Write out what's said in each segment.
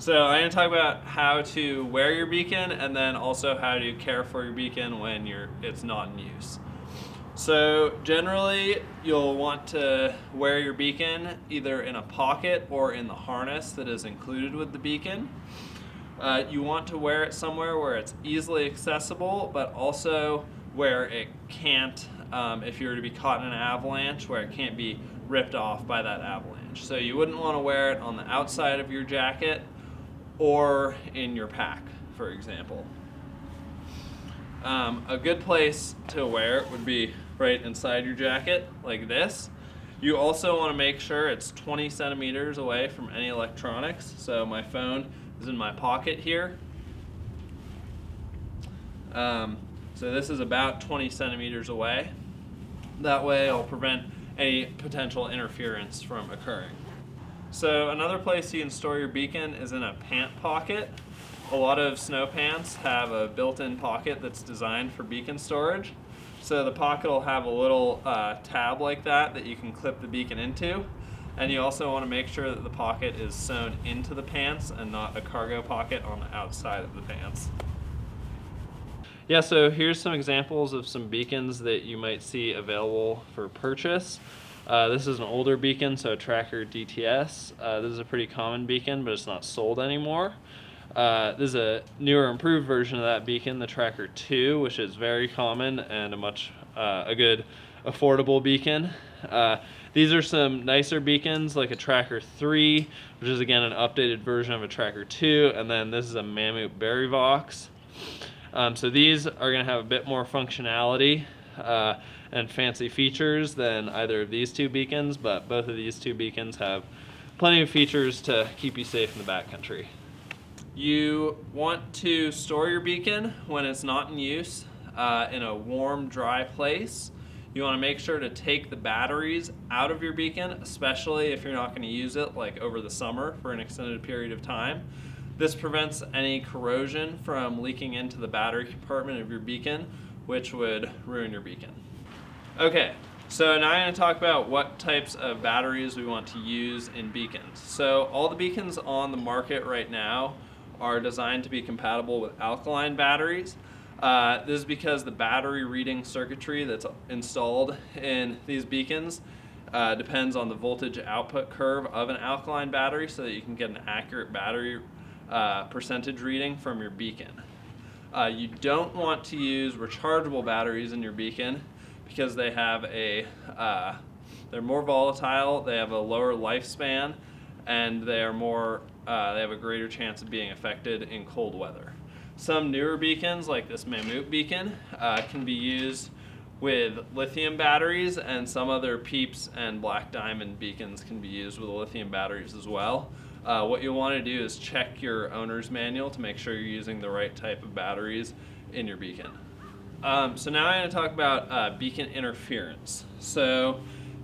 So I'm going to talk about how to wear your beacon and then also how to care for your beacon when it's not in use. So generally you'll want to wear your beacon either in a pocket or in the harness that is included with the beacon. You want to wear it somewhere where it's easily accessible, but also where it can't, if you were to be caught in an avalanche, where it can't be ripped off by that avalanche. So you wouldn't want to wear it on the outside of your jacket or in your pack, for example. A good place to wear it would be right inside your jacket, like this. You also want to make sure it's 20 centimeters away from any electronics. So my phone is in my pocket here. So this is about 20 centimeters away. That way it'll prevent any potential interference from occurring. So another place you can store your beacon is in a pant pocket. A lot of snow pants have a built-in pocket that's designed for beacon storage. So the pocket will have a little tab like that you can clip the beacon into. And you also want to make sure that the pocket is sewn into the pants and not a cargo pocket on the outside of the pants. Yeah, so here's some examples of some beacons that you might see available for purchase. This is an older beacon, so a Tracker DTS. This is a pretty common beacon, but it's not sold anymore. This is a newer, improved version of that beacon, the Tracker 2, which is very common and a good, affordable beacon. These are some nicer beacons, like a Tracker 3, which is again an updated version of a Tracker 2, and then this is a Mammut Berry Vox. So these are going to have a bit more functionality and fancy features than either of these two beacons, but both of these two beacons have plenty of features to keep you safe in the backcountry. You want to store your beacon when it's not in use in a warm, dry place. You want to make sure to take the batteries out of your beacon, especially if you're not going to use it like over the summer for an extended period of time. This prevents any corrosion from leaking into the battery compartment of your beacon, which would ruin your beacon. Okay, so now I'm going to talk about what types of batteries we want to use in beacons. So all the beacons on the market right now are designed to be compatible with alkaline batteries. This is because the battery reading circuitry that's installed in these beacons depends on the voltage output curve of an alkaline battery so that you can get an accurate battery percentage reading from your beacon. You don't want to use rechargeable batteries in your beacon because they have they're more volatile, they have a lower lifespan, and they have a greater chance of being affected in cold weather. Some newer beacons, like this Mammut beacon, can be used with lithium batteries, and some other Peeps and Black Diamond beacons can be used with lithium batteries as well. What you'll want to do is check your owner's manual to make sure you're using the right type of batteries in your beacon. So now I'm going to talk about beacon interference. So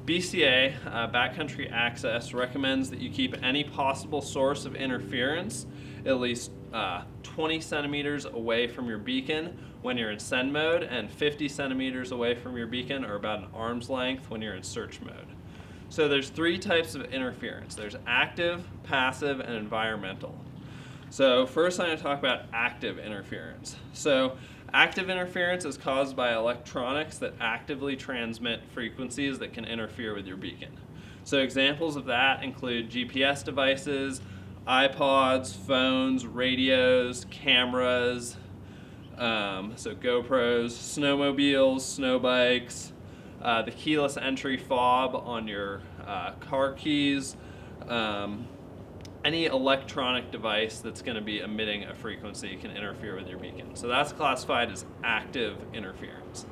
BCA, Backcountry Access, recommends that you keep any possible source of interference at least 20 centimeters away from your beacon when you're in send mode, and 50 centimeters away from your beacon, or about an arm's length, when you're in search mode. So there's three types of interference. There's active, passive, and environmental. So first I'm going to talk about active interference. So active interference is caused by electronics that actively transmit frequencies that can interfere with your beacon. So examples of that include GPS devices, iPods, phones, radios, cameras, so GoPros, snowmobiles, snow bikes, the keyless entry fob on your car keys, any electronic device that's going to be emitting a frequency can interfere with your beacon. So that's classified as active interference.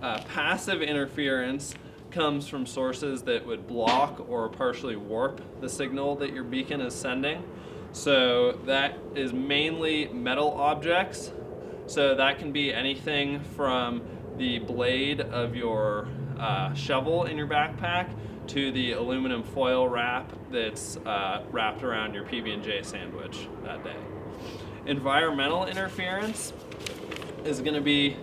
Passive interference comes from sources that would block or partially warp the signal that your beacon is sending. So that is mainly metal objects. So that can be anything from the blade of your shovel in your backpack to the aluminum foil wrap that's wrapped around your PB&J sandwich that day. Environmental interference is going to be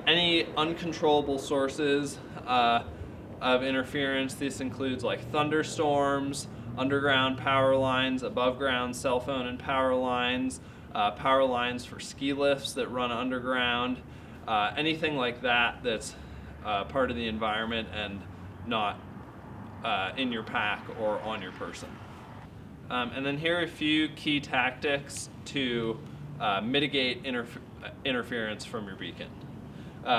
any uncontrollable sources of interference. This includes like thunderstorms, underground power lines, above ground cell phone and power lines for ski lifts that run underground, anything like that that's part of the environment and not in your pack or on your person. And then here are a few key tactics to mitigate interference from your beacon.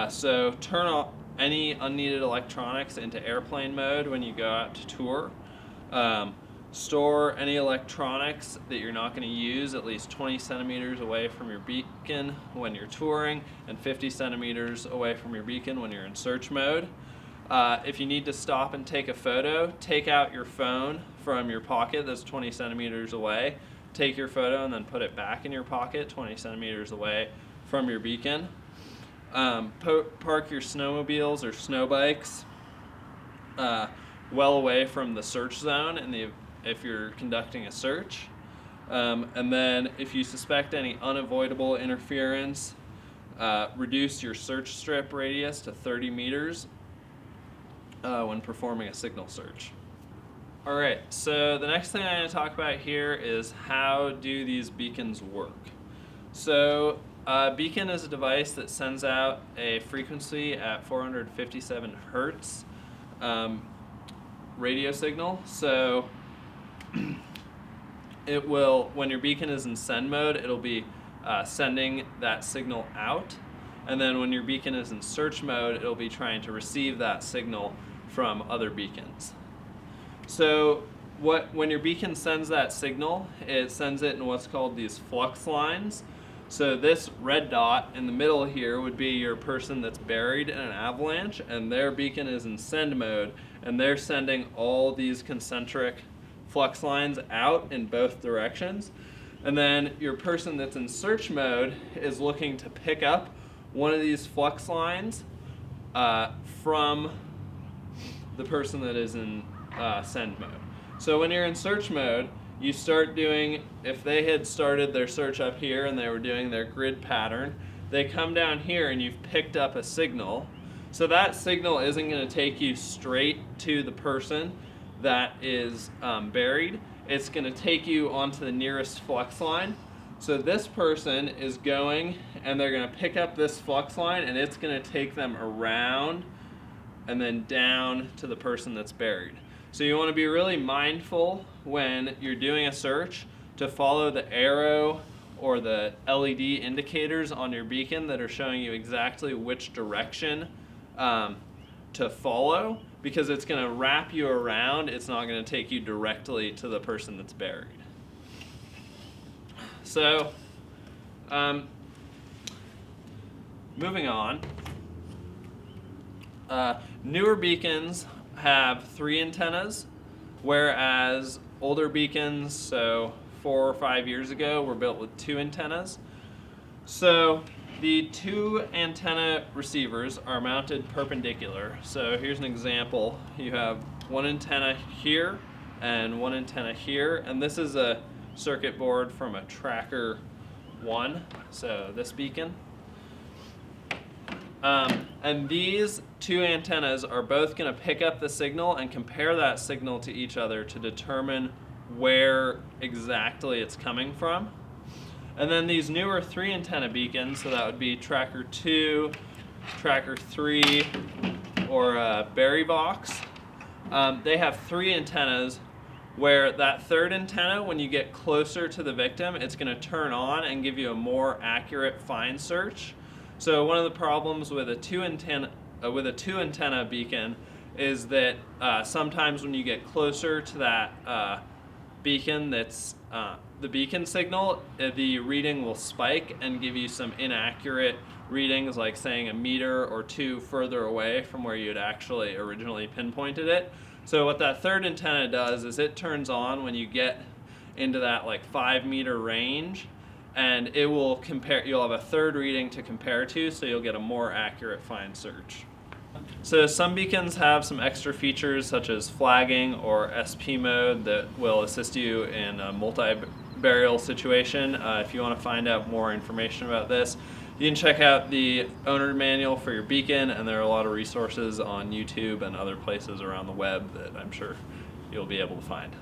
So turn off any unneeded electronics into airplane mode when you go out to tour. Store any electronics that you're not going to use at least 20 centimeters away from your beacon when you're touring, and 50 centimeters away from your beacon when you're in search mode. If you need to stop and take a photo, take out your phone from your pocket that's 20 centimeters away, take your photo and then put it back in your pocket 20 centimeters away from your beacon. Park your snowmobiles or snow bikes well away from the search zone if you're conducting a search. And then if you suspect any unavoidable interference, reduce your search strip radius to 30 meters when performing a signal search. Alright, so the next thing I'm going to talk about here is how do these beacons work. So a beacon is a device that sends out a frequency at 457 hertz radio signal. So it will, when your beacon is in send mode, it'll be sending that signal out, and then when your beacon is in search mode, it'll be trying to receive that signal from other beacons. So when your beacon sends that signal, it sends it in what's called these flux lines. So this red dot in the middle here would be your person that's buried in an avalanche, and their beacon is in send mode, and they're sending all these concentric flux lines out in both directions. And then your person that's in search mode is looking to pick up one of these flux lines from the person that is in send mode. So when you're in search mode, you start doing, if they had started their search up here and they were doing their grid pattern, they come down here and you've picked up a signal. So that signal isn't going to take you straight to the person that is buried. It's going to take you onto the nearest flux line. So this person is going and they're going to pick up this flux line, and it's going to take them around and then down to the person that's buried. So you want to be really mindful when you're doing a search to follow the arrow or the LED indicators on your beacon that are showing you exactly which direction to follow, because it's going to wrap you around. It's not going to take you directly to the person that's buried. So moving on, newer beacons have 3 antennas, whereas older beacons, so 4 or 5 years ago, were built with 2 antennas. So the 2 antenna receivers are mounted perpendicular. So here's an example. You have one antenna here and one antenna here, and this is a circuit board from a Tracker 1, so this beacon. And these 2 antennas are both going to pick up the signal and compare that signal to each other to determine where exactly it's coming from. And then these newer 3 antenna beacons, so that would be Tracker 2, Tracker 3, or Berry Box, they have 3 antennas where that 3rd antenna, when you get closer to the victim, it's going to turn on and give you a more accurate find search. So one of the problems with a 2 antenna beacon is that sometimes when you get closer to that beacon that's the beacon signal, the reading will spike and give you some inaccurate readings, like saying a meter or 2 further away from where you had actually originally pinpointed it. So what that 3rd antenna does is it turns on when you get into that like 5 meter range, and it will compare. You'll have a 3rd reading to compare to, so you'll get a more accurate find search. So some beacons have some extra features such as flagging or SP mode that will assist you in a multi-burial situation. If you want to find out more information about this, you can check out the owner manual for your beacon, and there are a lot of resources on YouTube and other places around the web that I'm sure you'll be able to find.